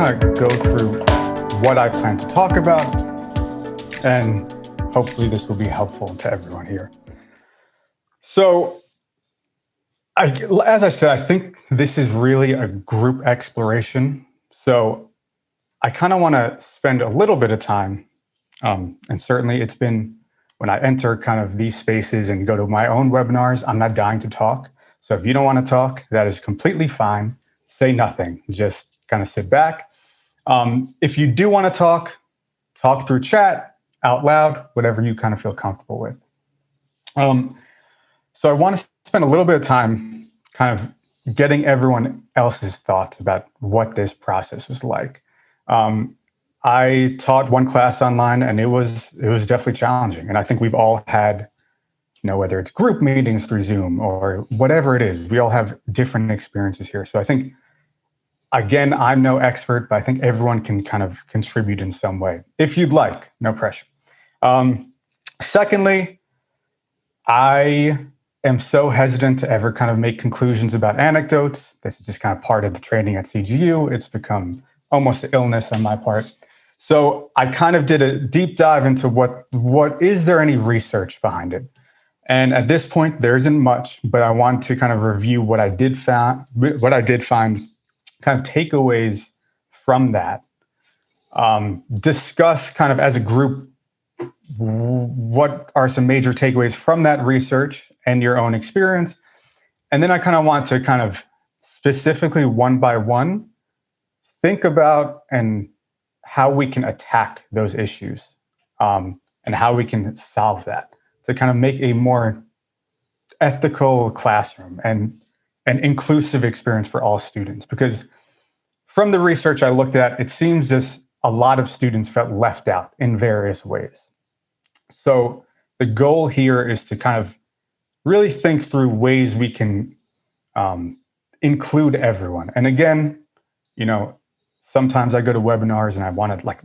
kind of go through what I plan to talk about, and hopefully this will be helpful to everyone here. So, as I said, I think this is really a group exploration. So I kind of want to spend a little bit of time, and certainly it's been when I enter kind of these spaces and go to my own webinars, I'm not dying to talk. So if you don't want to talk, that is completely fine. Say nothing, just kind of sit back. If you do want to talk through chat, out loud, whatever you kind of feel comfortable with. So I want to spend a little bit of time kind of getting everyone else's thoughts about what this process was like. I taught one class online, and it was definitely challenging. And I think we've all had, whether it's group meetings through Zoom or whatever it is, we all have different experiences here. So I think, again, I'm no expert, but I think everyone can kind of contribute in some way. If you'd like, no pressure. Secondly, I am so hesitant to ever kind of make conclusions about anecdotes. This is just kind of part of the training at CGU. It's become almost an illness on my part. So I kind of did a deep dive into what is there any research behind it? And at this point, there isn't much, but I want to kind of review what I did find, kind of takeaways from that. Discuss kind of as a group, what are some major takeaways from that research and your own experience. And then I kind of want to kind of specifically one by one, think about and how we can attack those issues and how we can solve that to kind of make a more ethical classroom and an inclusive experience for all students. Because from the research I looked at, it seems as a lot of students felt left out in various ways. So the goal here is to kind of really think through ways we can include everyone. And again, sometimes I go to webinars and I want to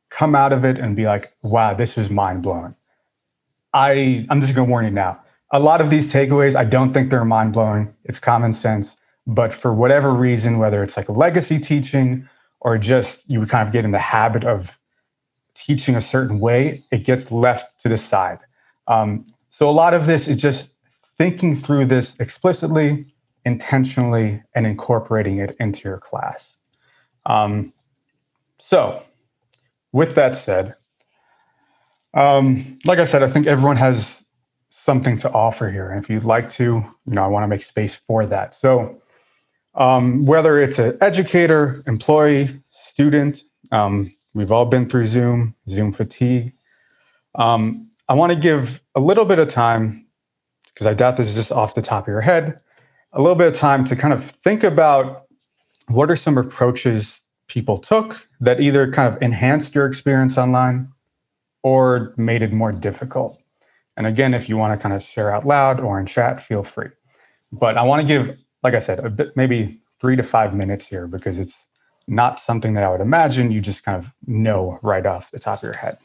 come out of it and be like, wow, this is mind blowing. I'm just going to warn you now. A lot of these takeaways, I don't think they're mind blowing. It's common sense. But for whatever reason, whether it's like legacy teaching or just you kind of get in the habit of teaching a certain way, it gets left to the side. So a lot of this is just thinking through this explicitly, intentionally, and incorporating it into your class. So with that said, like I said, I think everyone has something to offer here. And if you'd like to, I want to make space for that. So whether it's an educator, employee, student, we've all been through Zoom fatigue. I want to give a little bit of time, because I doubt this is just off the top of your head, a little bit of time to kind of think about what are some approaches people took that either kind of enhanced your experience online or made it more difficult. And again, if you want to kind of share out loud or in chat, feel free. But I want to give, like I said, a bit, maybe 3 to 5 minutes here, because it's not something that I would imagine you just kind of know right off the top of your head.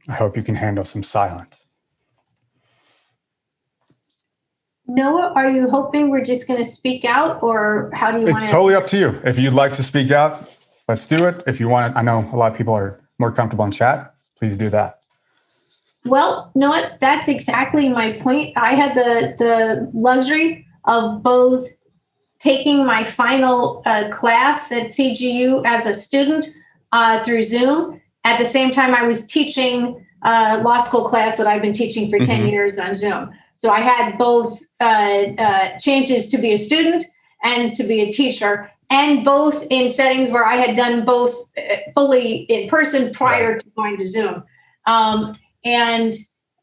I hope you can handle some silence. Noah, are you hoping we're just going to speak out, or how do you want to? It's totally up to you. If you'd like to speak out, let's do it. If you want, I know a lot of people are more comfortable in chat. Please do that. Well, Noah, that's exactly my point. I had the luxury of both taking my final class at CGU as a student through Zoom. At the same time, I was teaching law school class that I've been teaching for 10 years on Zoom. So I had both chances to be a student and to be a teacher, and both in settings where I had done both fully in person prior to going to Zoom. And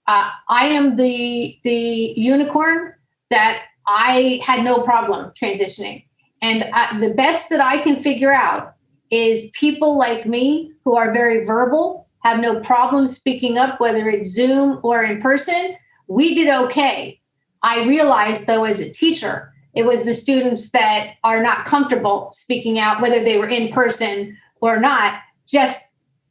I am the unicorn that I had no problem transitioning. And the best that I can figure out is people like me who are very verbal, have no problem speaking up, whether it's Zoom or in person. We did okay. I realized, though, as a teacher, it was the students that are not comfortable speaking out, whether they were in person or not, just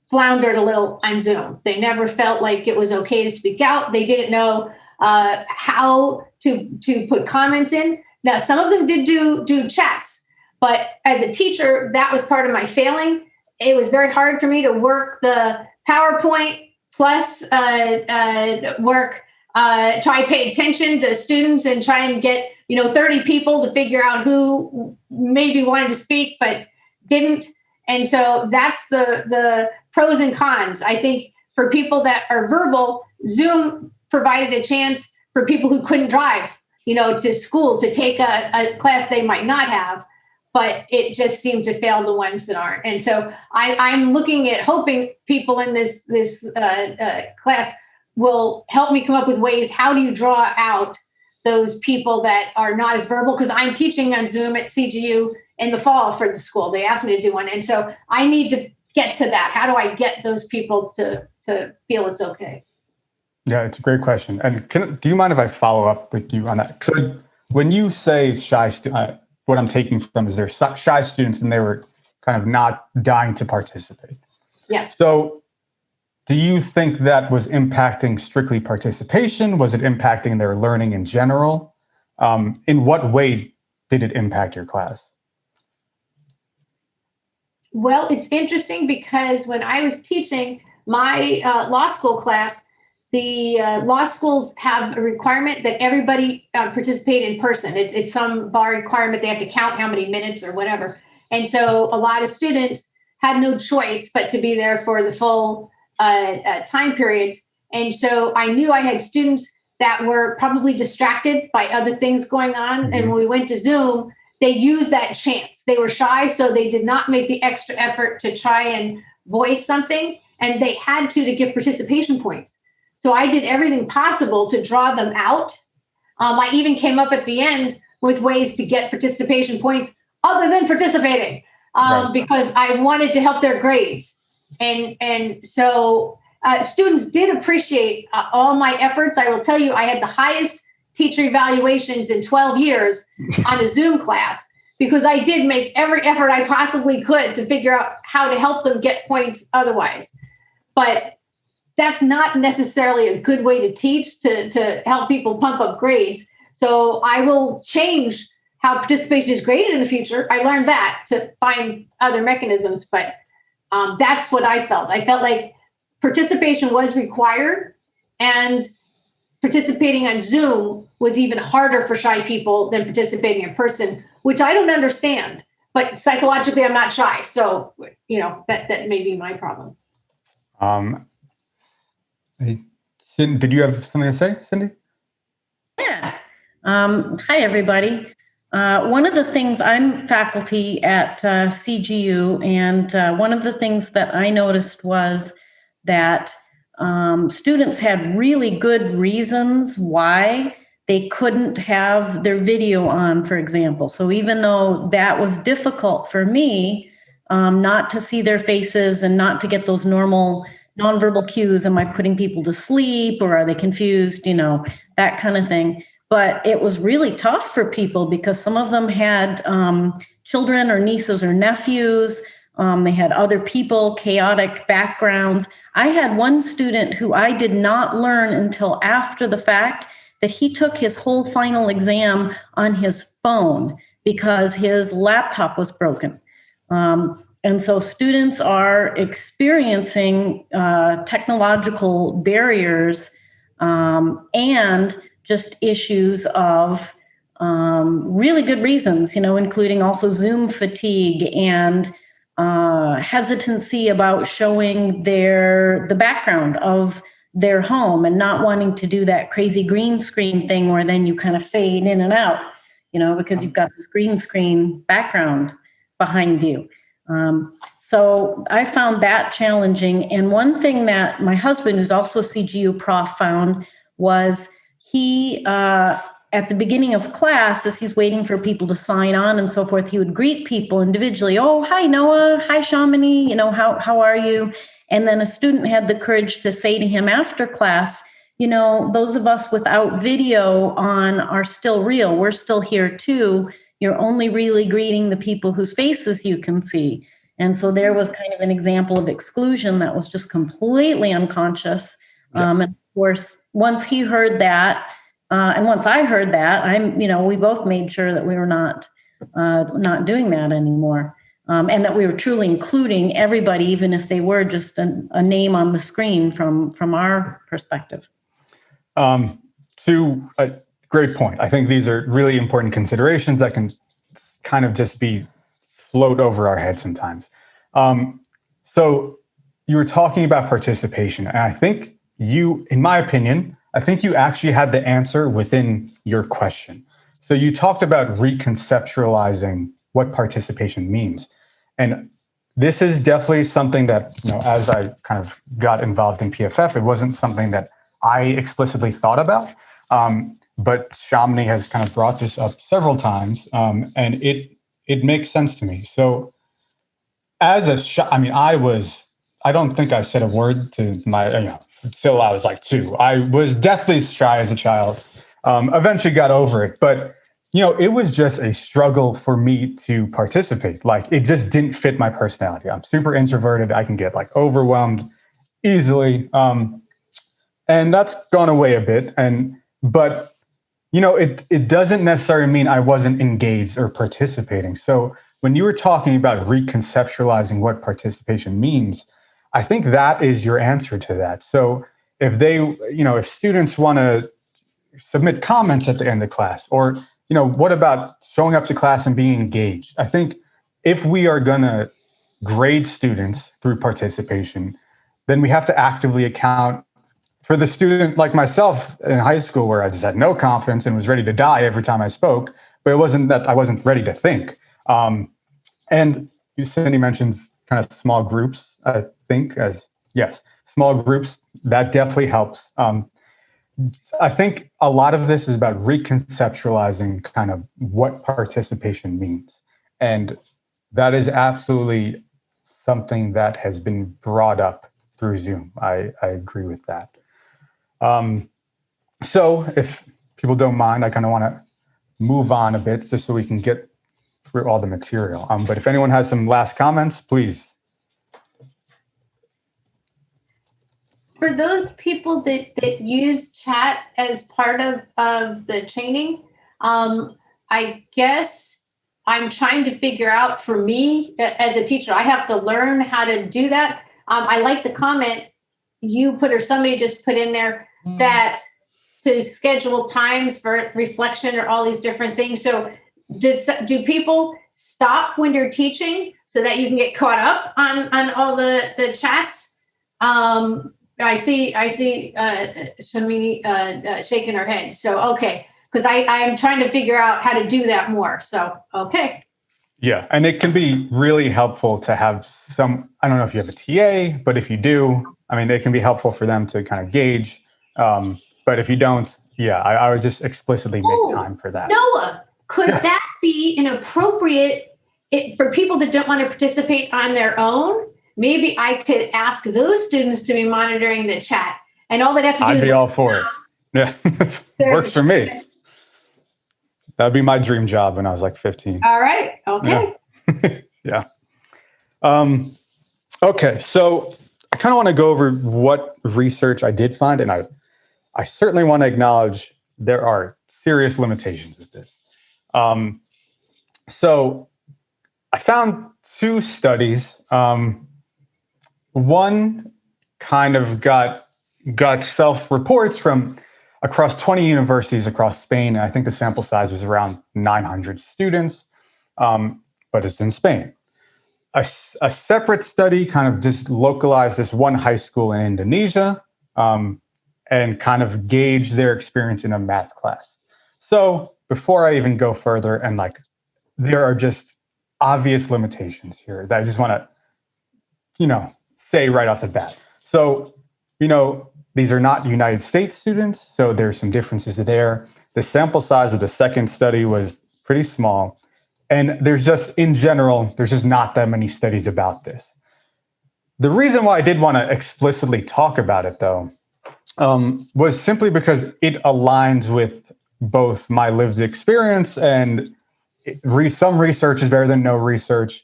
floundered a little on Zoom. They never felt like it was okay to speak out. They didn't know how to put comments in. Now, some of them did do chats, but as a teacher, that was part of my failing. It was very hard for me to work the PowerPoint plus try pay attention to students and try and get 30 people to figure out who maybe wanted to speak but didn't. And so that's the pros and cons. I think for people that are verbal, Zoom provided a chance for people who couldn't drive, to school to take a class they might not have, but it just seemed to fail the ones that aren't. And so I'm looking at hoping people in this class will help me come up with ways. How do you draw out those people that are not as verbal? Because I'm teaching on Zoom at CGU in the fall for the school. They asked me to do one. And so I need to get to that. How do I get those people to feel it's okay? Yeah, it's a great question. And do you mind if I follow up with you on that? So when you say shy, what I'm taking from is they're shy students and they were kind of not dying to participate. Yes. So do you think that was impacting strictly participation? Was it impacting their learning in general? In what way did it impact your class? Well, it's interesting because when I was teaching my law school class, the law schools have a requirement that everybody participate in person. It's some bar requirement. They have to count how many minutes or whatever. And so a lot of students had no choice but to be there for the full time periods. And so I knew I had students that were probably distracted by other things going on. Mm-hmm. And when we went to Zoom, they used that chance. They were shy, so they did not make the extra effort to try and voice something. And they had to get participation points. So I did everything possible to draw them out. I even came up at the end with ways to get participation points other than participating, right, because I wanted to help their grades. And so students did appreciate all my efforts. I will tell you, I had the highest teacher evaluations in 12 years on a Zoom class because I did make every effort I possibly could to figure out how to help them get points otherwise. But that's not necessarily a good way to teach to help people pump up grades. So I will change how participation is graded in the future. I learned that to find other mechanisms, but that's what I felt. I felt like participation was required, and participating on Zoom was even harder for shy people than participating in person, which I don't understand. But psychologically, I'm not shy. So, that may be my problem. Did you have something to say, Cindy? Yeah. Hi, everybody. One of the things, I'm faculty at CGU, and one of the things that I noticed was that students had really good reasons why they couldn't have their video on, for example. So even though that was difficult for me, not to see their faces and not to get those normal nonverbal cues, am I putting people to sleep or are they confused, that kind of thing. But it was really tough for people because some of them had children or nieces or nephews. They had other people, chaotic backgrounds. I had one student who I did not learn until after the fact that he took his whole final exam on his phone because his laptop was broken. And so students are experiencing technological barriers and just issues of really good reasons, including also Zoom fatigue and hesitancy about showing the background of their home and not wanting to do that crazy green screen thing where then you kind of fade in and out, because you've got this green screen background behind you. So I found that challenging. And one thing that my husband, who's also a CGU prof, found was he, at the beginning of class, as he's waiting for people to sign on and so forth, he would greet people individually. Oh, hi, Noah. Hi, Shamini. How are you? And then a student had the courage to say to him after class, those of us without video on are still real. We're still here too. You're only really greeting the people whose faces you can see. And so there was kind of an example of exclusion that was just completely unconscious. Yes. And course, once he heard that, and once I heard that, we both made sure that we were not doing that anymore. And that we were truly including everybody, even if they were just a name on the screen from our perspective. To a great point. I think these are really important considerations that can kind of just float over our heads sometimes. So you were talking about participation, and I think in my opinion, I think you actually had the answer within your question. So you talked about reconceptualizing what participation means. And this is definitely something that, as I kind of got involved in PFF, it wasn't something that I explicitly thought about. But Shamini has kind of brought this up several times, and it makes sense to me. So I don't think I said a word to my, till I was like 2. I was deathly shy as a child. Eventually got over it, but it was just a struggle for me to participate. Like, it just didn't fit my personality. I'm super introverted. I can get overwhelmed easily. And that's gone away a bit. But it doesn't necessarily mean I wasn't engaged or participating. So when you were talking about reconceptualizing what participation means, I think that is your answer to that. So if students want to submit comments at the end of class, or what about showing up to class and being engaged? I think if we are going to grade students through participation, then we have to actively account for the student like myself in high school, where I just had no confidence and was ready to die every time I spoke. But it wasn't that I wasn't ready to think. And Cindy mentions kind of small groups, I think, small groups. That definitely helps. I think a lot of this is about reconceptualizing kind of what participation means. And that is absolutely something that has been brought up through Zoom. I agree with that. So if people don't mind, I kind of want to move on a bit just so we can get through all the material. But if anyone has some last comments, please. For those people that use chat as part of the training, I guess I'm trying to figure out, for me as a teacher, I have to learn how to do that. I like the comment you put, or somebody just put in there, that to schedule times for reflection or all these different things. So do people stop when you're teaching so that you can get caught up on all the chats? I see Shamini shaking her head. So, okay, because I am trying to figure out how to do that more. So, okay. Yeah, and it can be really helpful to have I don't know if you have a TA, but if you do, it can be helpful for them to kind of gauge. But if you don't, I would just explicitly make time for that. Noah, could that be an appropriate, for people that don't want to participate on their own? Maybe I could ask those students to be monitoring the chat, and all they'd have to do I'd be all for it. Yeah, works for me. That'd be my dream job when I was like 15. All right. Okay. Yeah. Okay. So I kind of want to go over what research I did find, and I certainly want to acknowledge there are serious limitations with this. So I found 2 studies. One kind of got self-reports from across 20 universities across Spain. And I think the sample size was around 900 students, but it's in Spain. A separate study kind of just localized this one high school in Indonesia, and kind of gauged their experience in a math class. So before I even go further, and there are just obvious limitations here that I just want to, say right off the bat. So, these are not United States students, so there's some differences there. The sample size of the second study was pretty small. And there's just not that many studies about this. The reason why I did want to explicitly talk about it, though, was simply because it aligns with both my lived experience, and some research is better than no research.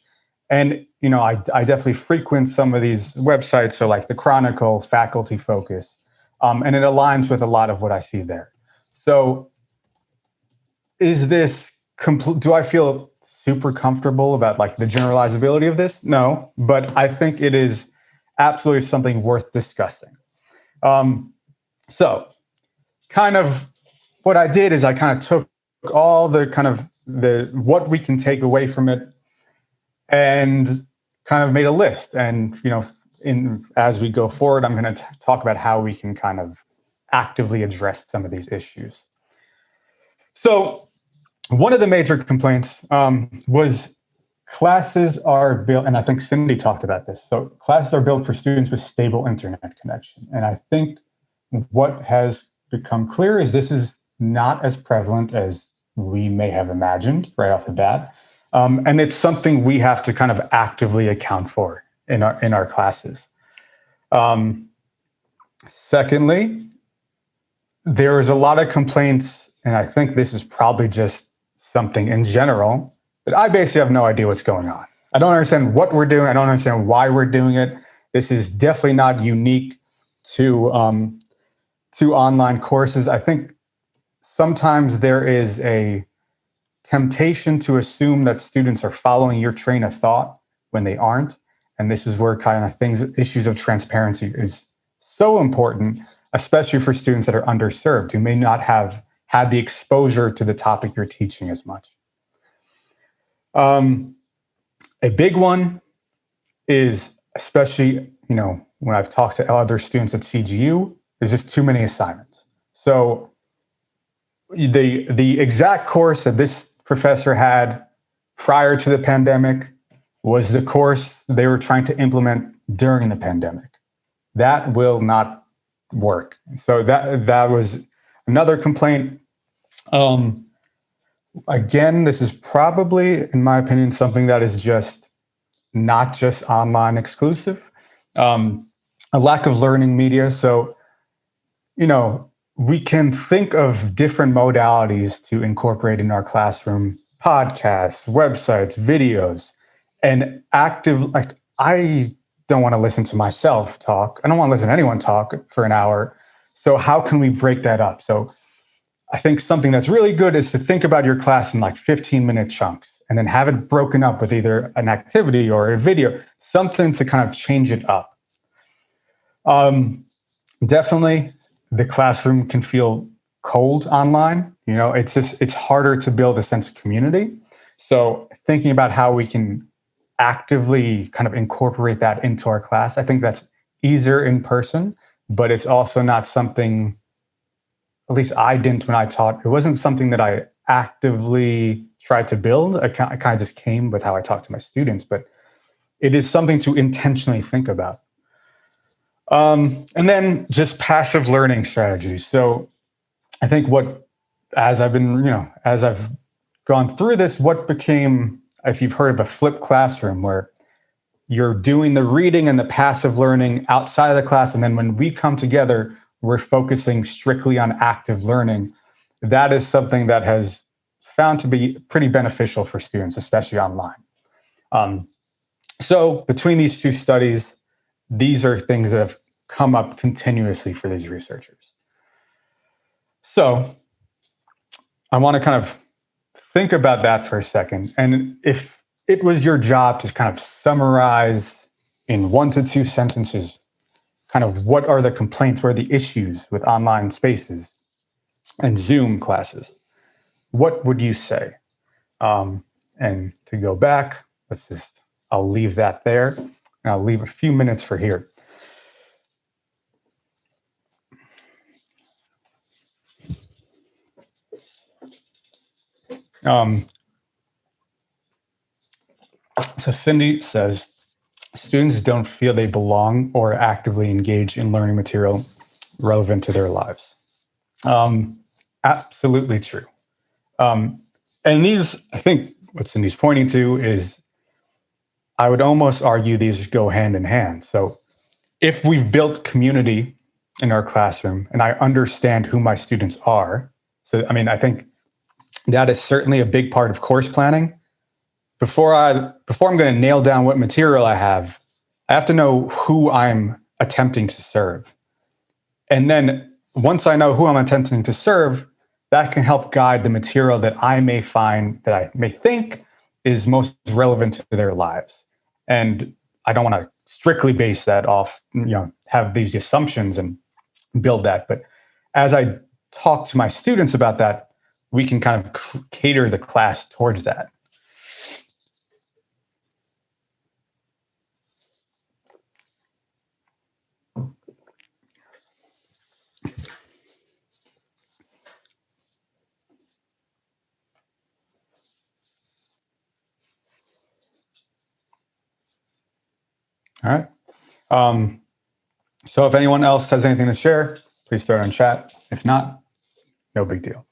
And, I definitely frequent some of these websites. So like the Chronicle, Faculty Focus. And it aligns with a lot of what I see there. So is this do I feel super comfortable about like the generalizability of this? No, but I think it is absolutely something worth discussing. So kind of what I did is I kind of took all the kind of what we can take away from it and kind of made a list. And, as we go forward, I'm going to talk about how we can kind of actively address some of these issues. So one of the major complaints was classes are built, and I think Cindy talked about this. So classes are built for students with stable internet connection. And I think what has become clear is this is not as prevalent as we may have imagined right off the bat. And it's something we have to kind of actively account for in our classes. Secondly, there is a lot of complaints, and I think this is probably just something in general, that I basically have no idea what's going on. I don't understand what we're doing. I don't understand why we're doing it. This is definitely not unique to online courses. I think sometimes there is a temptation to assume that students are following your train of thought when they aren't. And this is where kind of issues of transparency is so important, especially for students that are underserved who may not have had the exposure to the topic you're teaching as much. A big one is, especially, when I've talked to other students at CGU, there's just too many assignments. So the exact course that this professor had prior to the pandemic was the course they were trying to implement during the pandemic. That will not work. So that was another complaint. Again, this is probably, in my opinion, something that is just not just online exclusive. A lack of learning media. So, we can think of different modalities to incorporate in our classroom: podcasts, websites, videos, and I don't want to listen to myself talk. I don't want to listen to anyone talk for an hour. So how can we break that up? So I think something that's really good is to think about your class in like 15-minute chunks and then have it broken up with either an activity or a video, something to kind of change it up. Definitely, the classroom can feel cold online. It's harder to build a sense of community. So thinking about how we can actively kind of incorporate that into our class, I think that's easier in person, but it's also not something, at least I didn't when I taught. It wasn't something that I actively tried to build. I kind of just came with how I talk to my students, but it is something to intentionally think about. And then just passive learning strategies. So I think as I've gone through this, what became, if you've heard of a flipped classroom, where you're doing the reading and the passive learning outside of the class, and then when we come together, we're focusing strictly on active learning. That is something that has found to be pretty beneficial for students, especially online. So between these two studies, these are things that have come up continuously for these researchers. So I want to kind of think about that for a second. And if it was your job to kind of summarize in 1 to 2 sentences, kind of what are the complaints, what are the issues with online spaces and Zoom classes, what would you say? And to go back, I'll leave that there. And I'll leave a few minutes for here. So Cindy says, students don't feel they belong or actively engage in learning material relevant to their lives. Absolutely true. And these, I think what Cindy's pointing to is, I would almost argue these go hand in hand. So if we've built community in our classroom and I understand who my students are, I think that is certainly a big part of course planning. Before I'm going to nail down what material I have to know who I'm attempting to serve. And then once I know who I'm attempting to serve, that can help guide the material that I may find, that I may think is most relevant to their lives. And I don't want to strictly base that off, have these assumptions and build that. But as I talk to my students about that, we can kind of cater the class towards that. All right. So if anyone else has anything to share, please throw it in chat. If not, no big deal.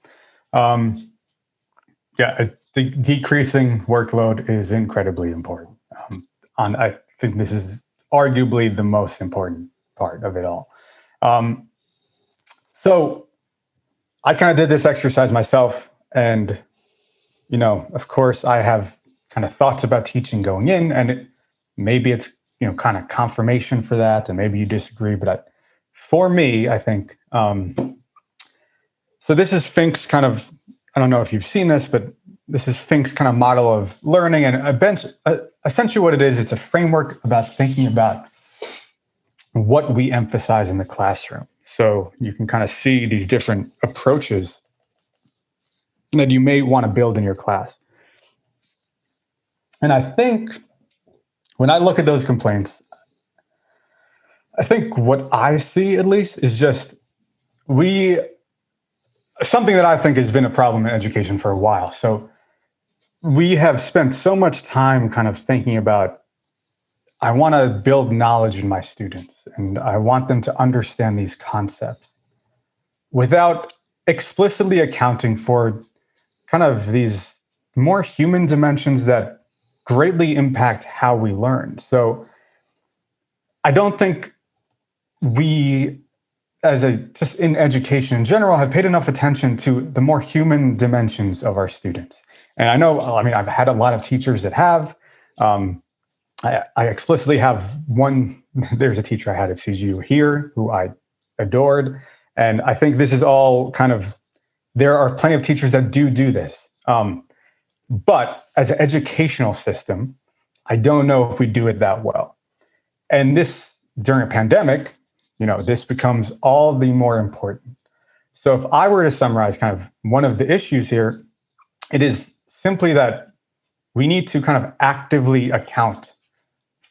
Yeah, the decreasing workload is incredibly important. I think this is arguably the most important part of it all. So I kind of did this exercise myself, and of course, I have kind of thoughts about teaching going in, and maybe it's kind of confirmation for that, and maybe you disagree, but for me, I think so. This is Fink's kind of, I don't know if you've seen this, but this is Fink's kind of model of learning, and essentially what it is, it's a framework about thinking about what we emphasize in the classroom. So you can kind of see these different approaches that you may want to build in your class. And I think when I look at those complaints, I think what I see, at least, is just something that I think has been a problem in education for a while. So we have spent so much time kind of thinking about, I want to build knowledge in my students, and I want them to understand these concepts without explicitly accounting for kind of these more human dimensions that greatly impact how we learn. So I don't think we, just in education in general, have paid enough attention to the more human dimensions of our students. And I've had a lot of teachers that have. I explicitly have one. There's a teacher I had at CGU here who I adored, and I think this is all kind of. There are plenty of teachers that do this, but as an educational system, I don't know if we do it that well. And this, during a pandemic, this becomes all the more important. So if I were to summarize kind of one of the issues here, it is simply that we need to kind of actively account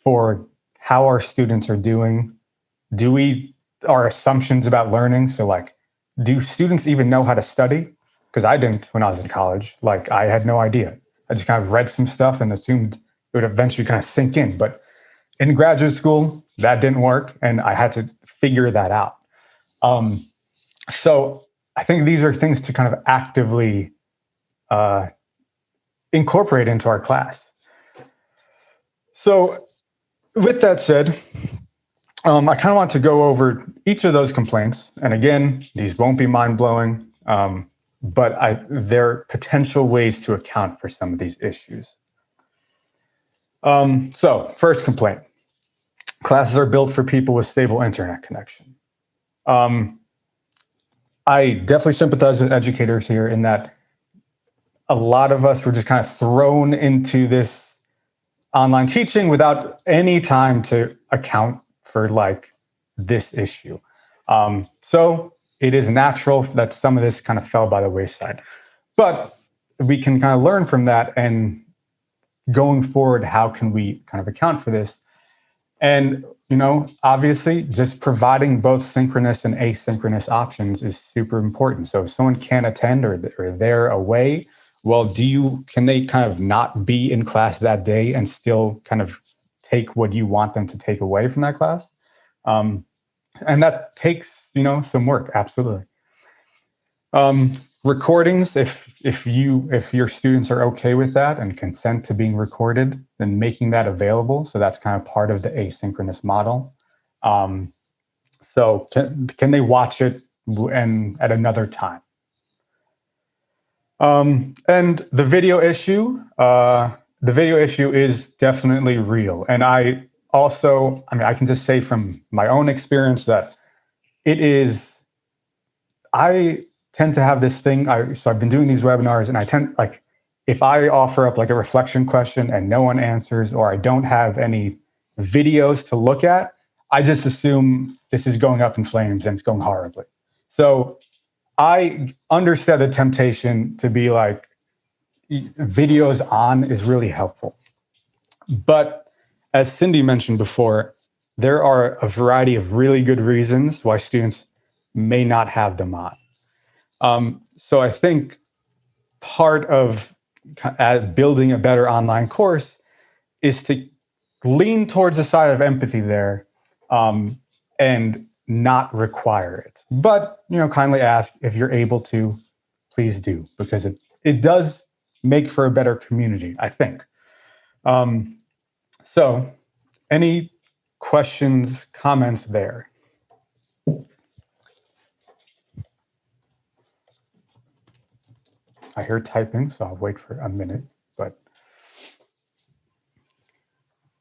for how our students are doing. Our assumptions about learning. So like, do students even know how to study? Because I didn't when I was in college. Like, I had no idea. I just kind of read some stuff and assumed it would eventually kind of sink in. But in graduate school, that didn't work, and I had to figure that out. So I think these are things to kind of actively incorporate into our class. So with that said, I kind of want to go over each of those complaints. And again, these won't be mind-blowing, but they're potential ways to account for some of these issues. So first complaint, classes are built for people with stable internet connection. I definitely sympathize with educators here in that a lot of us were just kind of thrown into this online teaching without any time to account for like this issue. So it is natural that some of this kind of fell by the wayside, but we can kind of learn from that, and going forward, how can we kind of account for this? And, obviously just providing both synchronous and asynchronous options is super important. So if someone can't attend or they're away, well, can they kind of not be in class that day and still kind of take what you want them to take away from that class? And that takes, some work. Absolutely. Recordings, if your students are okay with that and consent to being recorded, then making that available. So that's kind of part of the asynchronous model. So can they watch it and at another time? And the video issue is definitely real. And I can just say from my own experience that it is, I tend to have this thing. So I've been doing these webinars, and I tend, like, if I offer up like a reflection question and no one answers, or I don't have any videos to look at, I just assume this is going up in flames and it's going horribly. So I understand the temptation to be like, videos on is really helpful. But as Cindy mentioned before, there are a variety of really good reasons why students may not have them on. So I think part of building a better online course is to lean towards the side of empathy there, and not require it. But, kindly ask if you're able to, please do, because it does make for a better community, I think. So any questions, comments there? I hear typing, so I'll wait for a minute, but.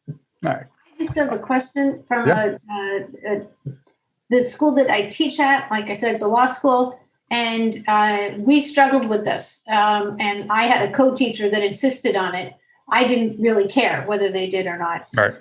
All right. I just have a question from the school that I teach at. Like I said, it's a law school, and we struggled with this. And I had a co-teacher that insisted on it. I didn't really care whether they did or not. Right.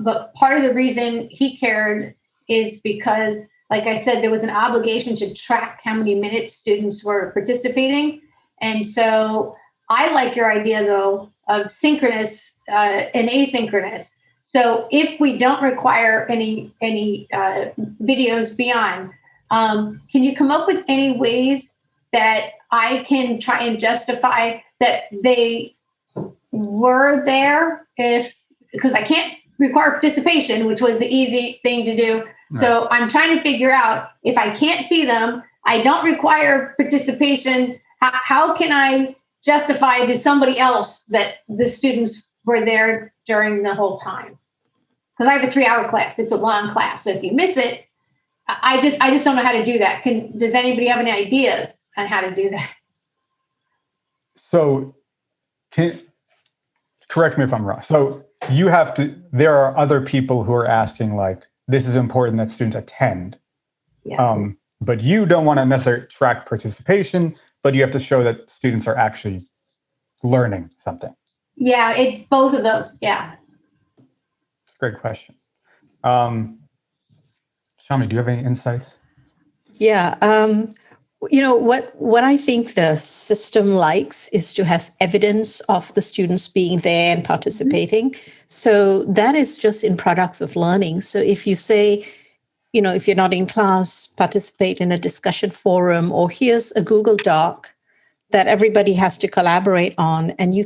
But part of the reason he cared is because, like I said, there was an obligation to track how many minutes students were participating. And so I like your idea, though, of synchronous and asynchronous. So if we don't require any videos beyond, can you come up with any ways that I can try and justify that they were there, because I can't require participation, which was the easy thing to do. Right. So I'm trying to figure out, if I can't see them, I don't require participation, how can I justify to somebody else that the students were there during the whole time? Because I have a 3-hour class. It's a long class. So if you miss it, I just don't know how to do that. Does anybody have any ideas on how to do that? So correct me if I'm wrong. So there are other people who are asking, like, this is important that students attend. Yeah. But you don't want to necessarily track participation, but you have to show that students are actually learning something. Yeah, it's both of those. Yeah. Great question. Shamini, do you have any insights? Yeah. What I think the system likes is to have evidence of the students being there and participating. So that is just in products of learning. So if you say, if you're not in class, participate in a discussion forum, or here's a Google Doc that everybody has to collaborate on, and you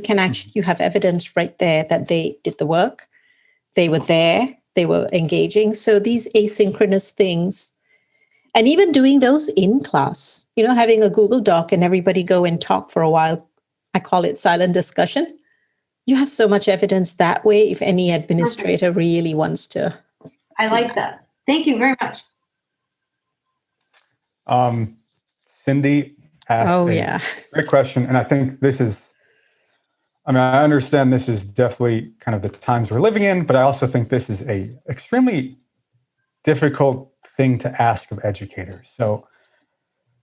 have evidence right there that they did the work, they were there, they were engaging. So these asynchronous things, and even doing those in class, having a Google Doc and everybody go and talk for a while, I call it silent discussion. You have so much evidence that way if any administrator really wants to. I like that. Thank you very much. Cindy asked a great question. And I think I understand this is definitely kind of the times we're living in, but I also think this is a extremely difficult thing to ask of educators. So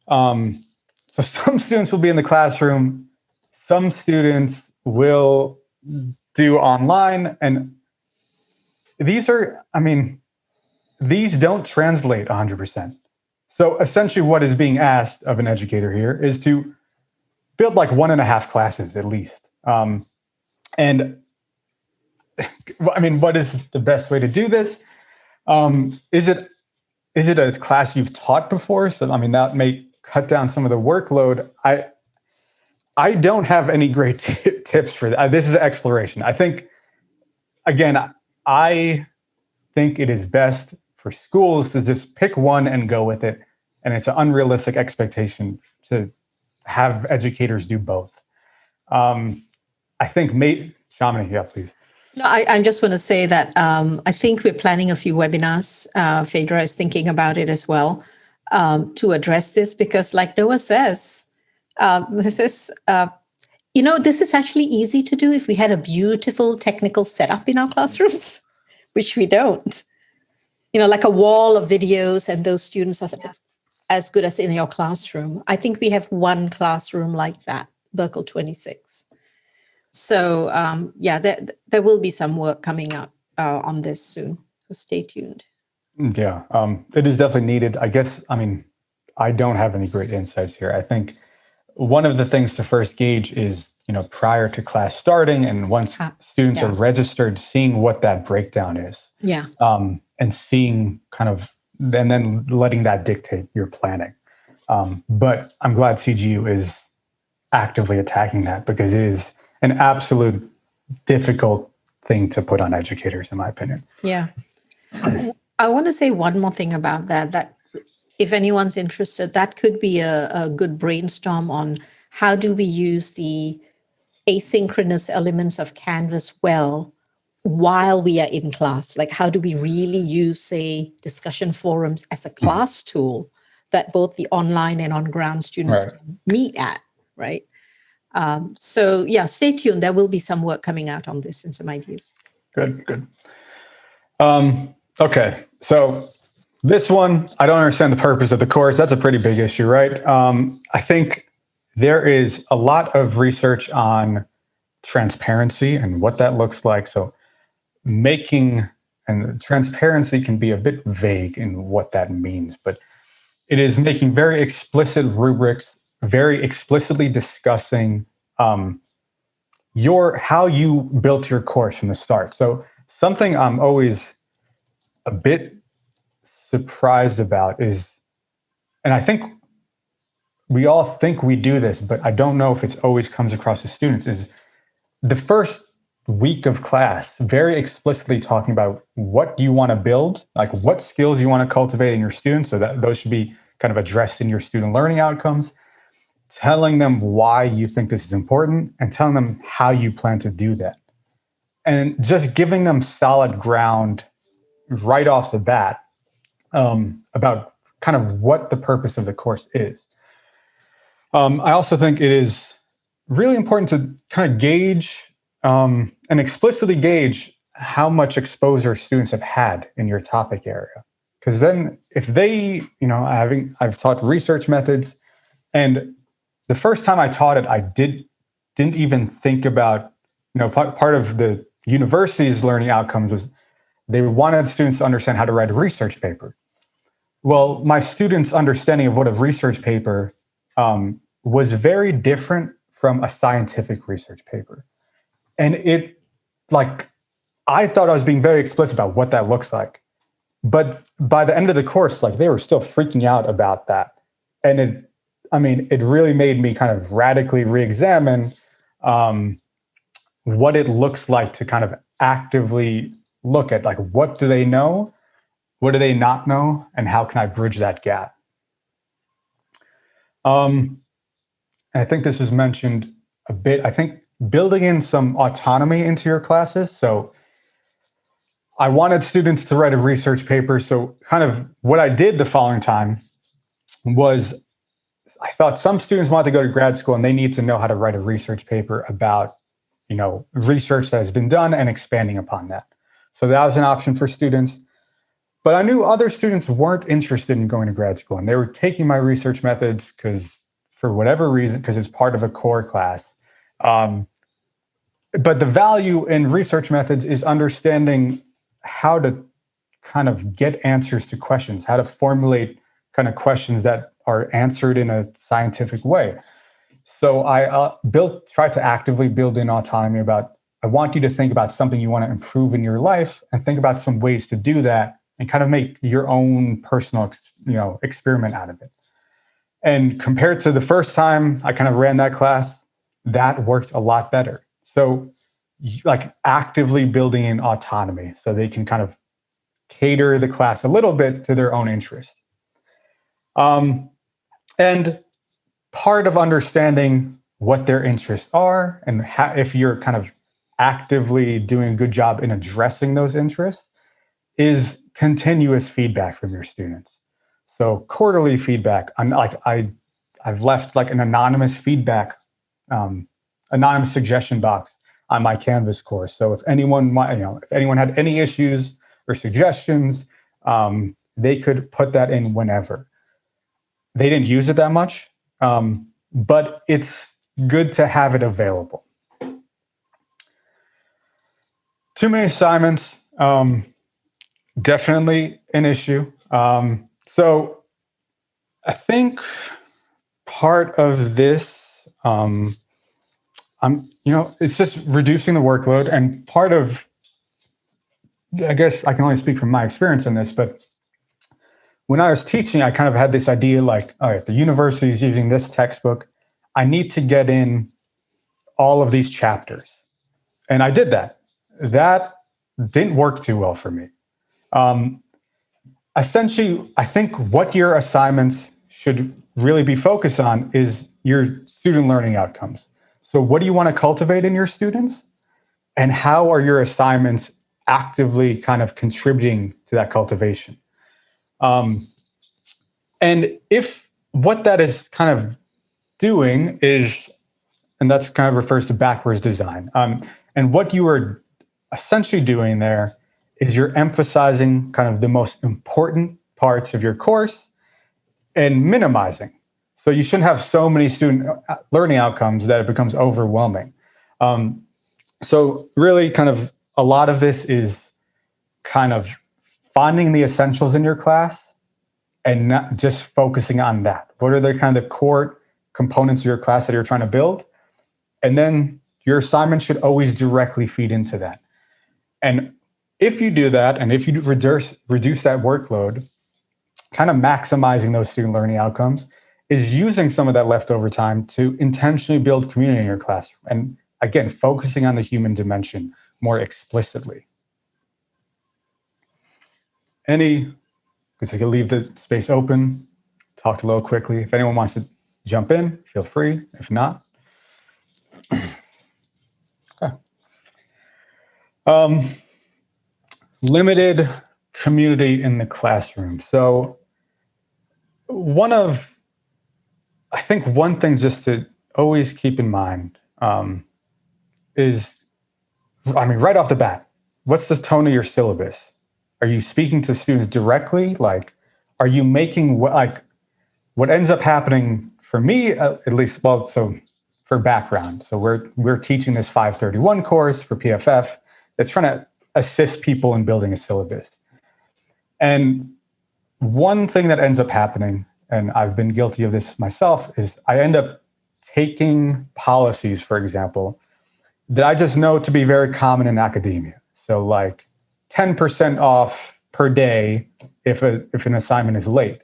some students will be in the classroom, some students will do online, and these don't translate 100%. So essentially what is being asked of an educator here is to build like 1.5 classes at least. And what is the best way to do this? Is it a class you've taught before? So, that may cut down some of the workload. I don't have any great tips for that. This is an exploration. I think it is best for schools to just pick one and go with it. And it's an unrealistic expectation to have educators do both. I think Shamini, yeah, please. No, I just want to say that I think we're planning a few webinars. Phaedra is thinking about it as well, to address this, because like Noah says, this is actually easy to do if we had a beautiful technical setup in our classrooms, which we don't. like a wall of videos, and those students are as good as in your classroom. I think we have one classroom like that, Berkeley 26. So there will be some work coming out on this soon. So stay tuned. Yeah, it is definitely needed. I guess, I don't have any great insights here. I think one of the things to first gauge is, prior to class starting and once students are registered, seeing what that breakdown is. Yeah. And seeing and then letting that dictate your planning. But I'm glad CGU is actively attacking that, because it is an absolute difficult thing to put on educators, in my opinion. Yeah. I want to say one more thing about that if anyone's interested, that could be a good brainstorm on how do we use the asynchronous elements of Canvas well while we are in class. Like, how do we really use, say, discussion forums as a class tool that both the online and on-ground students meet at, right? So stay tuned. There will be some work coming out on this and some ideas. Good. Okay, so this one, I don't understand the purpose of the course. That's a pretty big issue, right? I think there is a lot of research on transparency and what that looks like. So and transparency can be a bit vague in what that means, but it is making very explicit rubrics, very explicitly discussing how you built your course from the start. So something I'm always a bit surprised about is, and I think we all think we do this, but I don't know if it's always comes across to students, is the first week of class very explicitly talking about what you want to build, like what skills you want to cultivate in your students, so that those should be kind of addressed in your student learning outcomes, telling them why you think this is important, and telling them how you plan to do that. And just giving them solid ground right off the bat about kind of what the purpose of the course is. I also think it is really important to kind of gauge and explicitly gauge how much exposure students have had in your topic area. Because then if they, I've taught research methods, and the first time I taught it, I didn't even think about, part of the university's learning outcomes was they wanted students to understand how to write a research paper. Well, my students' understanding of what a research paper was very different from a scientific research paper. And I thought I was being very explicit about what that looks like. But by the end of the course, they were still freaking out about that. And it really made me kind of radically re-examine what it looks like to kind of actively look at, what do they know? What do they not know? And how can I bridge that gap? I think this was mentioned a bit. I think building in some autonomy into your classes. So I wanted students to write a research paper. So kind of what I did the following time was I thought some students want to go to grad school and they need to know how to write a research paper about, research that has been done and expanding upon that. So that was an option for students. But I knew other students weren't interested in going to grad school, and they were taking my research methods for whatever reason, because it's part of a core class. But the value in research methods is understanding how to kind of get answers to questions, how to formulate kind of questions that are answered in a scientific way. So I tried to actively build in autonomy about, I want you to think about something you want to improve in your life and think about some ways to do that and kind of make your own personal, experiment out of it. And compared to the first time I kind of ran that class, that worked a lot better. So actively building in autonomy so they can kind of cater the class a little bit to their own interest. And part of understanding what their interests are and if you're kind of actively doing a good job in addressing those interests is continuous feedback from your students. So quarterly feedback. I've left an anonymous feedback, anonymous suggestion box on my Canvas course. So if anyone had any issues or suggestions, they could put that in whenever. They didn't use it that much, but it's good to have it available. Too many assignments, definitely an issue. So I think part of this, it's just reducing the workload, and part of, I guess I can only speak from my experience in this, but when I was teaching, I kind of had this idea like, all right, the university is using this textbook. I need to get in all of these chapters. And I did that. That didn't work too well for me. Essentially, I think what your assignments should really be focused on is your student learning outcomes. So what do you want to cultivate in your students? And how are your assignments actively kind of contributing to that cultivation? And if what that is kind of doing is, and that's kind of refers to backwards design. And what you are essentially doing there is you're emphasizing kind of the most important parts of your course and minimizing. So you shouldn't have so many student learning outcomes that it becomes overwhelming. So really kind of a lot of this is kind of finding the essentials in your class and not just focusing on that. What are the kind of core components of your class that you're trying to build? And then your assignment should always directly feed into that. And if you do that, and if you reduce that workload, kind of maximizing those student learning outcomes is using some of that leftover time to intentionally build community in your classroom. And again, focusing on the human dimension more explicitly. Because I can leave the space open, talk a little quickly. If anyone wants to jump in, feel free. If not, okay. Limited community in the classroom. So I think one thing just to always keep in mind is, right off the bat, what's the tone of your syllabus? Are you speaking to students directly? Like, are you making what ends up happening for me, at least, so for background. So we're teaching this 531 course for PFF that's trying to assist people in building a syllabus. And one thing that ends up happening, and I've been guilty of this myself, is I end up taking policies, for example, that I just know to be very common in academia. So like 10% off per day if an assignment is late,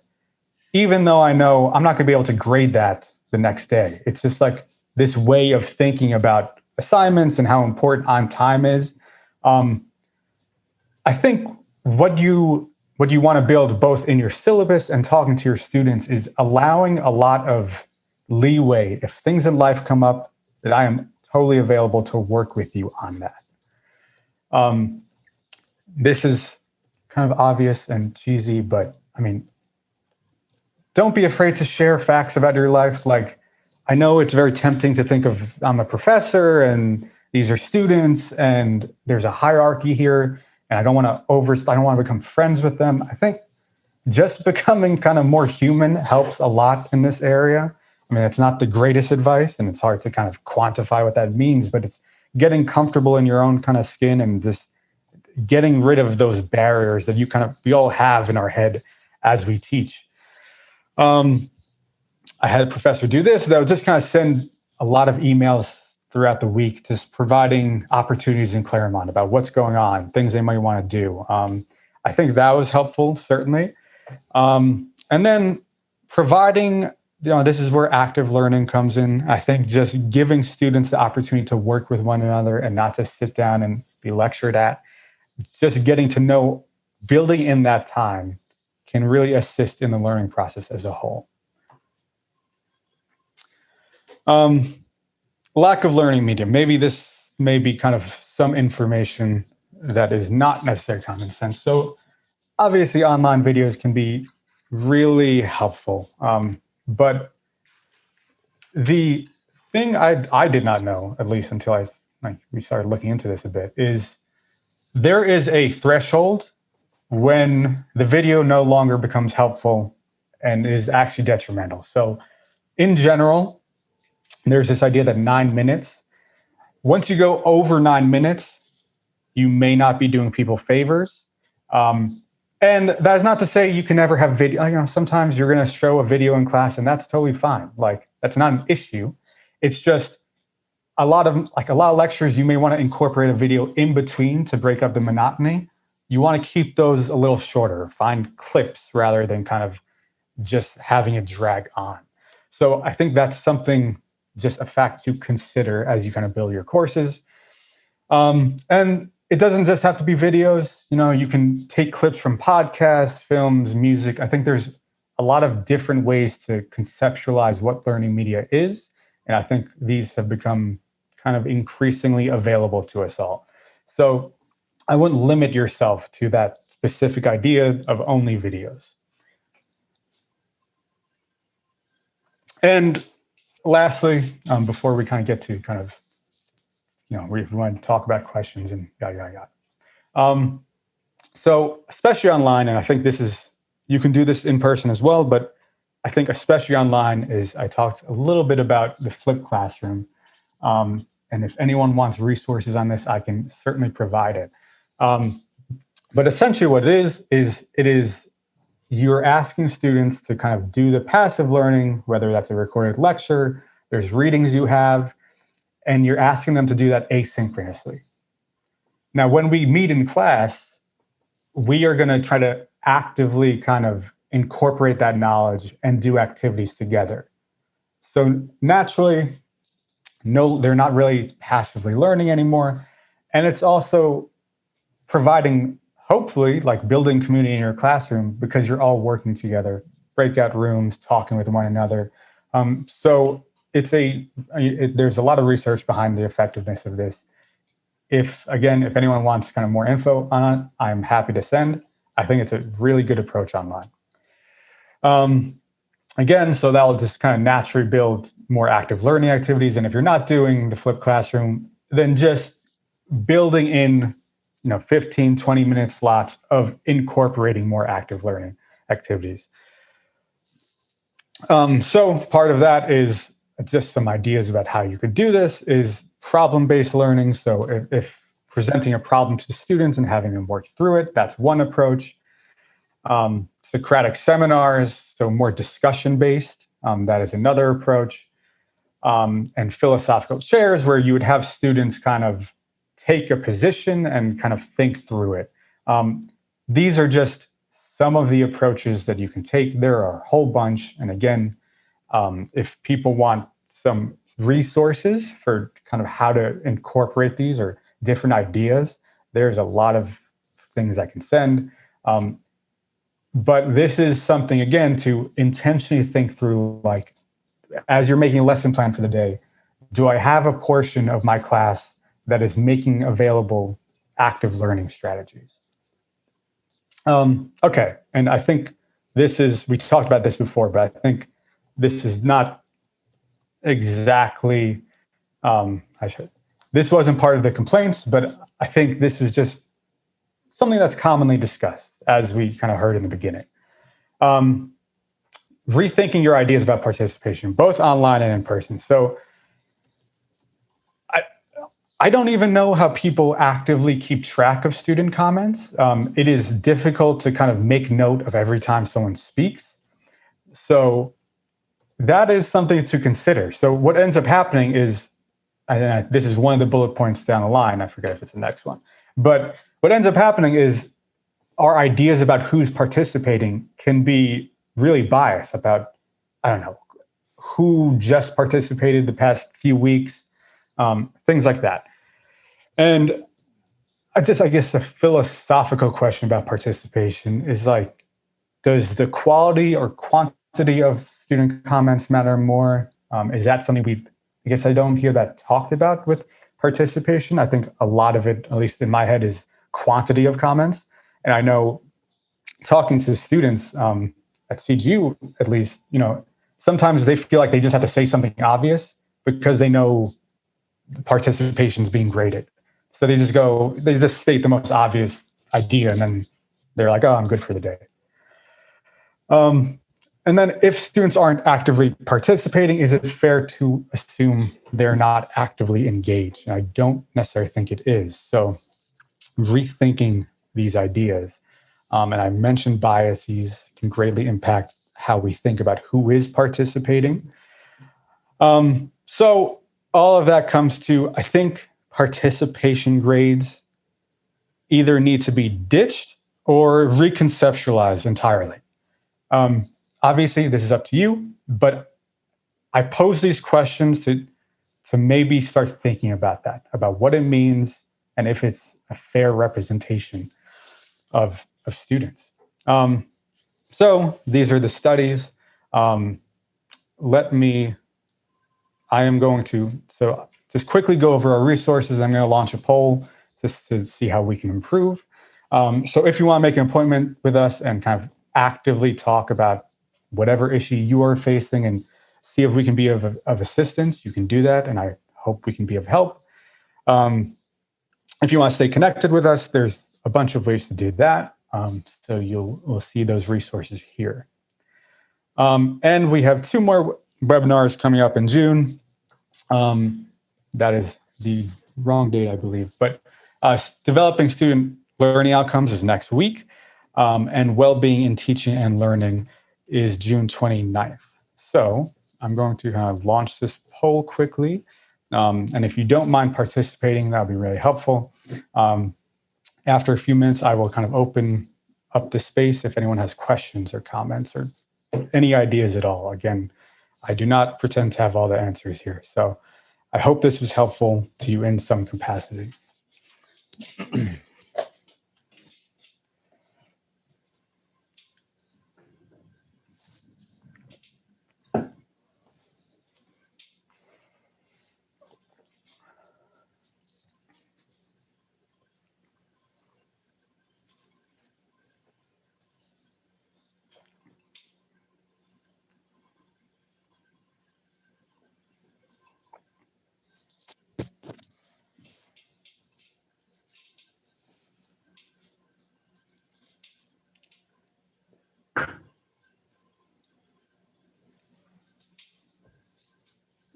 even though I know I'm not going to be able to grade that the next day. It's just like this way of thinking about assignments and how important on time is. I think what you want to build both in your syllabus and talking to your students is allowing a lot of leeway. If things in life come up, that I am totally available to work with you on that. This is kind of obvious and cheesy, but don't be afraid to share facts about your life. Like, I know it's very tempting to think of, I'm a professor and these are students and there's a hierarchy here and I don't want to become friends with them. I think just becoming kind of more human helps a lot in this area. It's not the greatest advice and it's hard to kind of quantify what that means, but it's getting comfortable in your own kind of skin and just getting rid of those barriers that we all have in our head as we teach. I had a professor do this, that would just kind of send a lot of emails throughout the week, just providing opportunities in Claremont about what's going on, things they might want to do. I think that was helpful, certainly. And then providing, this is where active learning comes in. I think just giving students the opportunity to work with one another and not just sit down and be lectured at, just getting to know, building in that time can really assist in the learning process as a whole. Lack of learning medium. Maybe this may be kind of some information that is not necessarily common sense. So obviously online videos can be really helpful. But the thing I did not know, at least until we started looking into this a bit, is there is a threshold when the video no longer becomes helpful and is actually detrimental. So in general, there's this idea that 9 minutes, once you go over 9 minutes, you may not be doing people favors. And that's not to say you can never have video. You know, sometimes you're going to show a video in class and that's totally fine. Like, that's not an issue. It's just a lot of lectures, you may want to incorporate a video in between to break up the monotony. You want to keep those a little shorter, find clips rather than kind of just having it drag on. So I think that's something, just a fact to consider as you kind of build your courses. And it doesn't just have to be videos. You know, you can take clips from podcasts, films, music. I think there's a lot of different ways to conceptualize what learning media is. And I think these have become kind of increasingly available to us all. So I wouldn't limit yourself to that specific idea of only videos. And lastly, before we kind of get to kind of, you know, we want to talk about questions and yada. So especially online, and I think this is, you can do this in person as well, but I think especially online is, I talked a little bit about the flipped classroom. And if anyone wants resources on this, I can certainly provide it. But essentially what it is you're asking students to kind of do the passive learning, whether that's a recorded lecture, there's readings you have, and you're asking them to do that asynchronously. Now, when we meet in class, we are going to try to actively kind of incorporate that knowledge and do activities together. So naturally, no, they're not really passively learning anymore. And it's also providing, hopefully, like building community in your classroom because you're all working together, breakout rooms, talking with one another. So there's a lot of research behind the effectiveness of this. If anyone wants kind of more info on it, I'm happy to send. I think it's a really good approach online. So that will just kind of naturally build more active learning activities. And if you're not doing the flipped classroom, then just building in 15, 20-minute slots of incorporating more active learning activities. So part of that is just some ideas about how you could do this is problem-based learning. So if presenting a problem to students and having them work through it, that's one approach. Socratic seminars, so more discussion-based, that is another approach. And philosophical chairs where you would have students kind of take a position and kind of think through it. These are just some of the approaches that you can take. There are a whole bunch. And again, if people want some resources for kind of how to incorporate these or different ideas, there's a lot of things I can send. But this is something, again, to intentionally think through, like, as you're making a lesson plan for the day, do I have a portion of my class that is making available active learning strategies? Okay, and I think we talked about this before, but I think this is not exactly, this wasn't part of the complaints, but I think this is just something that's commonly discussed, as we kind of heard in the beginning. Rethinking your ideas about participation, both online and in person. So I don't even know how people actively keep track of student comments. It is difficult to kind of make note of every time someone speaks. So that is something to consider. So what ends up happening is, and this is one of the bullet points down the line, I forget if it's the next one, but what ends up happening is our ideas about who's participating can be really biased about, I don't know, who just participated the past few weeks, things like that. And I guess the philosophical question about participation is like, does the quality or quantity of student comments matter more? Is that something I guess I don't hear that talked about with participation. I think a lot of it, at least in my head, is quantity of comments. And I know talking to students at CGU, at least, sometimes they feel like they just have to say something obvious because they know participation is being graded. So they just state the most obvious idea and then they're like, oh, I'm good for the day. And then if students aren't actively participating, is it fair to assume they're not actively engaged? And I don't necessarily think it is. So rethinking these ideas. And I mentioned biases can greatly impact how we think about who is participating. So all of that comes to, I think, participation grades either need to be ditched or reconceptualized entirely. Obviously, this is up to you, but I pose these questions to maybe start thinking about that, about what it means and if it's a fair representation of students. So these are the studies. I am going to just quickly go over our resources. I'm going to launch a poll just to see how we can improve. So if you want to make an appointment with us and kind of actively talk about whatever issue you are facing and see if we can be of assistance, you can do that. And I hope we can be of help. If you want to stay connected with us, there's a bunch of ways to do that. So we'll see those resources here. And we have 2 more webinars coming up in June. That is the wrong date, I believe. But developing student learning outcomes is next week. And well-being in teaching and learning is June 29th. So I'm going to kind of launch this poll quickly. And if you don't mind participating, that would be really helpful. After a few minutes, I will kind of open up the space if anyone has questions or comments or any ideas at all. Again, I do not pretend to have all the answers here. So I hope this was helpful to you in some capacity.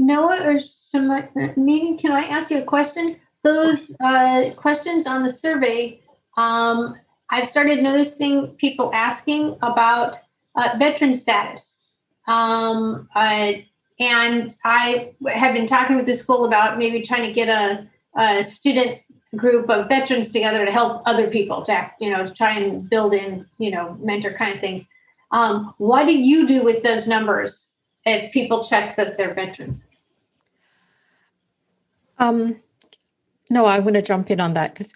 Noah or Shamini, can I ask you a question? Those questions on the survey, I've started noticing people asking about veteran status. And I have been talking with the school about maybe trying to get a student group of veterans together to help other people to try and build in, mentor kind of things. What do you do with those numbers if people check that they're veterans? No, I want to jump in on that because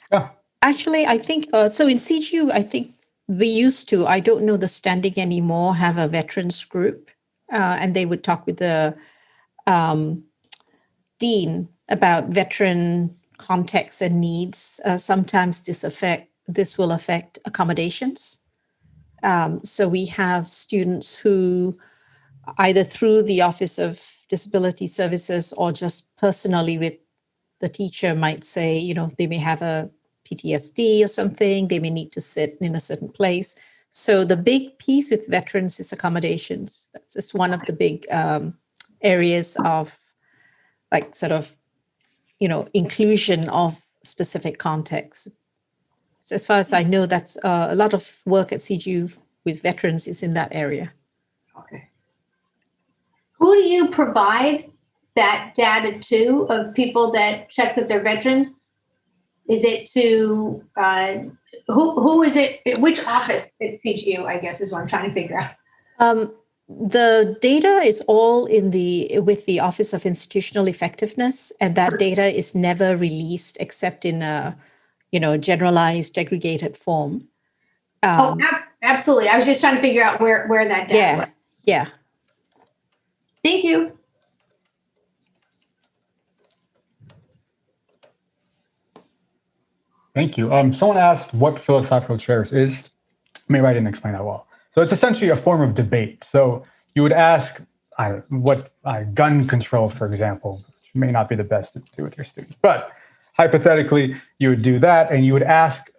actually, I think so. In CGU, I think we used to. I don't know the standing anymore. Have a veterans group, and they would talk with the dean about veteran contexts and needs. Sometimes this will affect accommodations. So we have students who, either through the Office of Disability Services or just personally with the teacher, might say, they may have a PTSD or something, they may need to sit in a certain place. So the big piece with veterans is accommodations. That's just one of the big areas of inclusion of specific contexts. So as far as I know, that's a lot of work at CGU with veterans is in that area. Okay. Who do you provide that data to of people that check that they're veterans? Is it to who is it? Which office at CGU? I guess is what I'm trying to figure out. The data is all with the Office of Institutional Effectiveness, and that data is never released except in a generalized, aggregated form. Absolutely. I was just trying to figure out where that data was. Yeah. Thank you. Thank you. Someone asked what philosophical chairs is. Maybe I didn't explain that well. So it's essentially a form of debate. So you would ask what gun control, for example, which may not be the best to do with your students. But hypothetically, you would do that and you would ask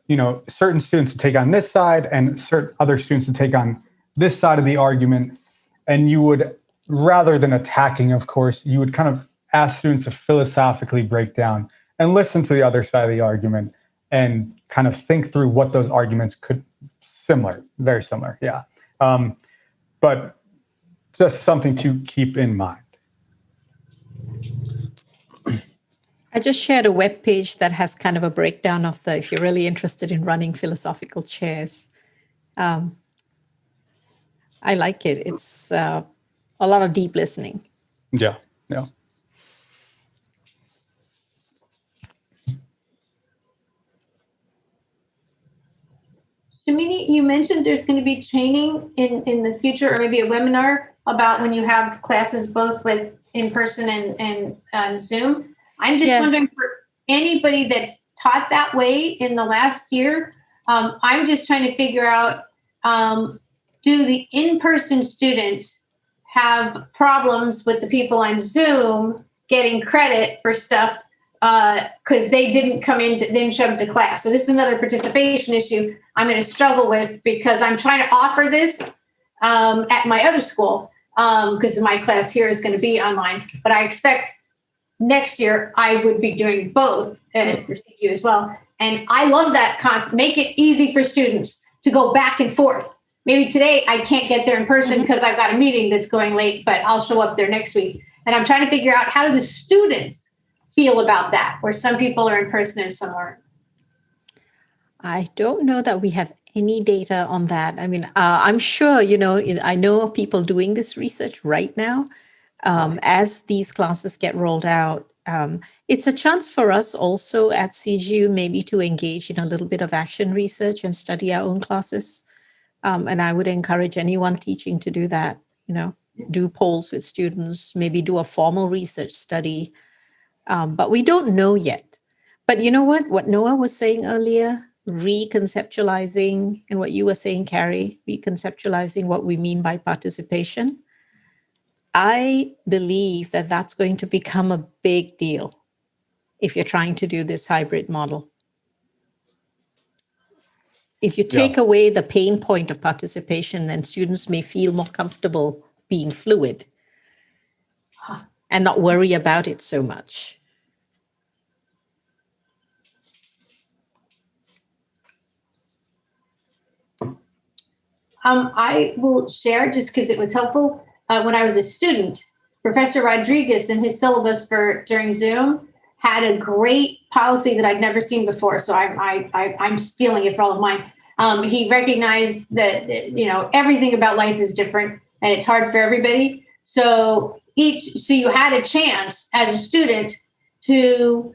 certain students to take on this side and certain other students to take on this side of the argument. And you would, rather than attacking, of course, you would kind of ask students to philosophically break down and listen to the other side of the argument and kind of think through what those arguments could, very similar, yeah. But just something to keep in mind. I just shared a web page that has kind of a breakdown of if you're really interested in running philosophical chairs. I like it. It's a lot of deep listening. Yeah, yeah. Shamini, you mentioned there's going to be training in the future, or maybe a webinar about when you have classes both with in person and on Zoom. I'm just wondering, for anybody that's taught that way in the last year, I'm just trying to figure out, do the in-person students have problems with the people on Zoom getting credit for stuff because they didn't come in, didn't show up to class? So this is another participation issue I'm going to struggle with, because I'm trying to offer this at my other school, because my class here is going to be online. But I expect next year I would be doing both for CGU as well. And I love that make it easy for students to go back and forth. Maybe today I can't get there in person because I've got a meeting that's going late, but I'll show up there next week. And I'm trying to figure out, how do the students feel about that, where some people are in person and some aren't? I don't know that we have any data on that. I mean, I'm sure, I know of people doing this research right now. As these classes get rolled out, it's a chance for us also at CGU maybe to engage in a little bit of action research and study our own classes. And I would encourage anyone teaching to do that, do polls with students, maybe do a formal research study. But we don't know yet. But you know what Noah was saying earlier, reconceptualizing, and what you were saying, Carrie, reconceptualizing what we mean by participation. I believe that that's going to become a big deal if you're trying to do this hybrid model. If you take away the pain point of participation, then students may feel more comfortable being fluid and not worry about it so much. I will share, just because it was helpful. When I was a student, Professor Rodriguez in his syllabus during Zoom had a great policy that I'd never seen before. So I'm stealing it for all of mine. He recognized that everything about life is different and it's hard for everybody. So you had a chance as a student to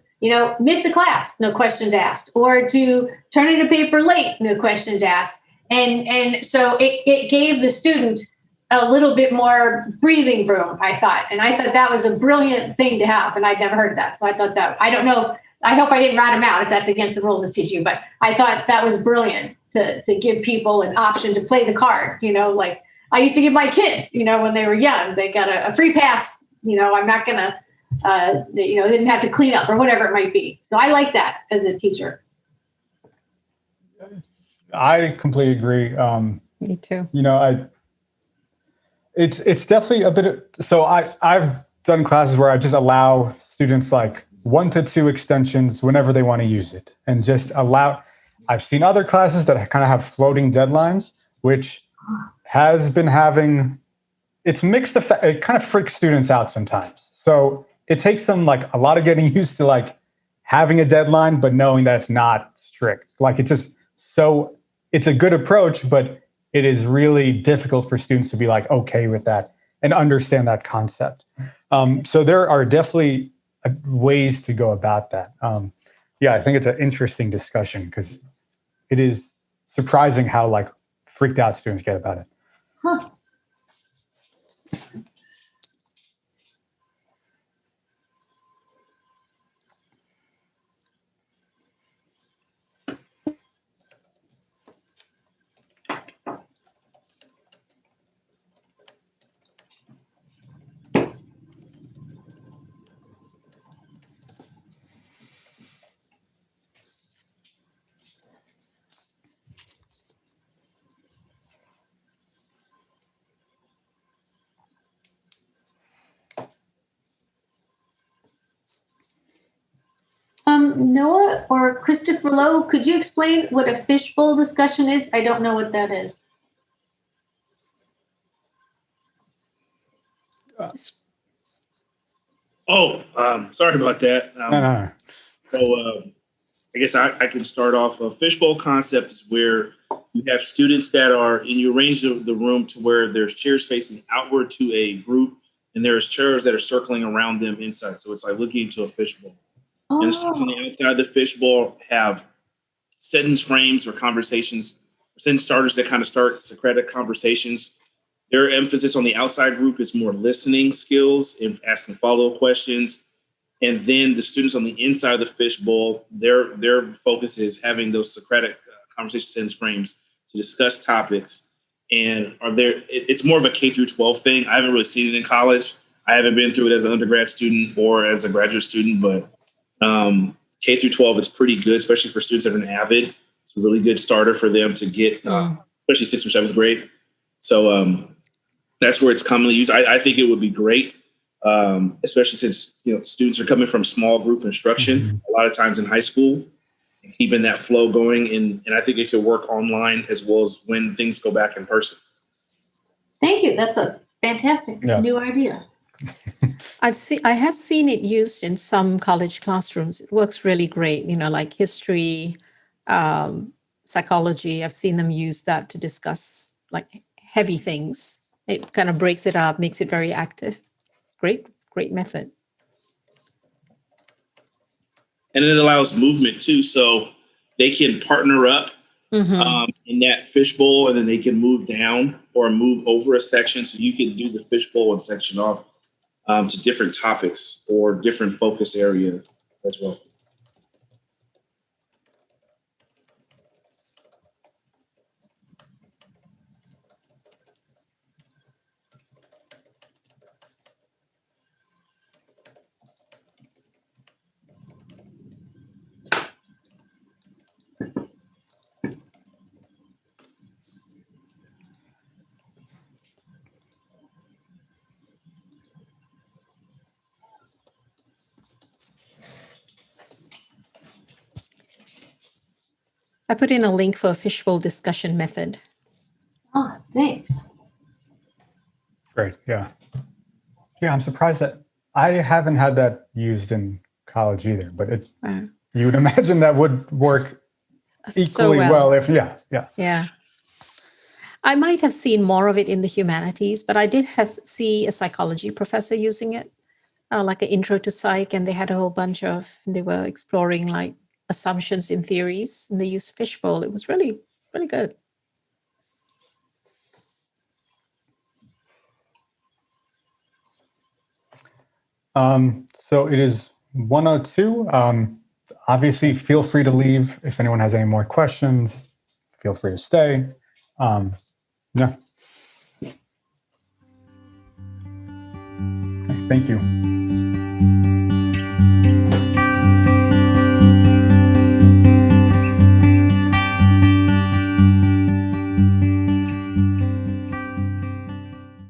miss a class, no questions asked, or to turn in a paper late, no questions asked. And so it gave the student a little bit more breathing room, I thought. And I thought that was a brilliant thing to have. And I'd never heard that. So I thought that, I don't know, I hope I didn't rat him out if that's against the rules of CGU, but I thought that was brilliant to give people an option to play the card. Like I used to give my kids, when they were young, they got a free pass. I'm not going to, they didn't have to clean up or whatever it might be. So I like that as a teacher. I completely agree. Me too. It's definitely a bit so I've done classes where I just allow students like 1 to 2 extensions whenever they want to use it, and just allow. I've seen other classes that kind of have floating deadlines, which has been having, it's mixed effect. It kind of freaks students out sometimes. So it takes them like a lot of getting used to like having a deadline, but knowing that it's not strict. Like it's just it's a good approach, but it is really difficult for students to be like okay with that and understand that concept. So there are definitely ways to go about that. I think it's an interesting discussion because it is surprising how like freaked out students get about it. Huh. Noah or Christopher Lowe, could you explain what a fishbowl discussion is? I don't know what that is. Sorry about that. No. So I guess I can start off. A fishbowl concept is where you have students that are, and you arrange the room to where there's chairs facing outward to a group, and there's chairs that are circling around them inside. So it's like looking into a fishbowl. Oh. And the students on the outside of the fishbowl have sentence frames or conversations, sentence starters that kind of start Socratic conversations. Their emphasis on the outside group is more listening skills and asking follow-up questions. And then the students on the inside of the fishbowl, their focus is having those Socratic conversation sentence frames to discuss topics. And it's more of a K through 12 thing. I haven't really seen it in college. I haven't been through it as an undergrad student or as a graduate student, but K through 12, it's pretty good, especially for students that are avid. It's a really good starter for them to get, especially 6th or 7th grade. So that's where it's commonly used. I think it would be great, especially since students are coming from small group instruction a lot of times in high school, and keeping that flow going. And I think it could work online as well as when things go back in person. Thank you. That's a fantastic new idea. I have seen it used in some college classrooms. It works really great, like history, psychology. I've seen them use that to discuss like heavy things. It kind of breaks it up, makes it very active. It's great method. And it allows movement too. So they can partner up in that fishbowl, and then they can move down or move over a section. So you can do the fishbowl and section off to different topics or different focus areas as well. I put in a link for a fishbowl discussion method. Oh, thanks. Great. Yeah. I'm surprised that I haven't had that used in college either, but you would imagine that would work equally So well if, Yeah. I might have seen more of it in the humanities, but I did see a psychology professor using it, like an intro to psych, and they had a whole bunch they were exploring like assumptions in theories, and they used fishbowl. It was really, really good. So it is 1:02. Obviously, feel free to leave. If anyone has any more questions, feel free to stay. Thank you.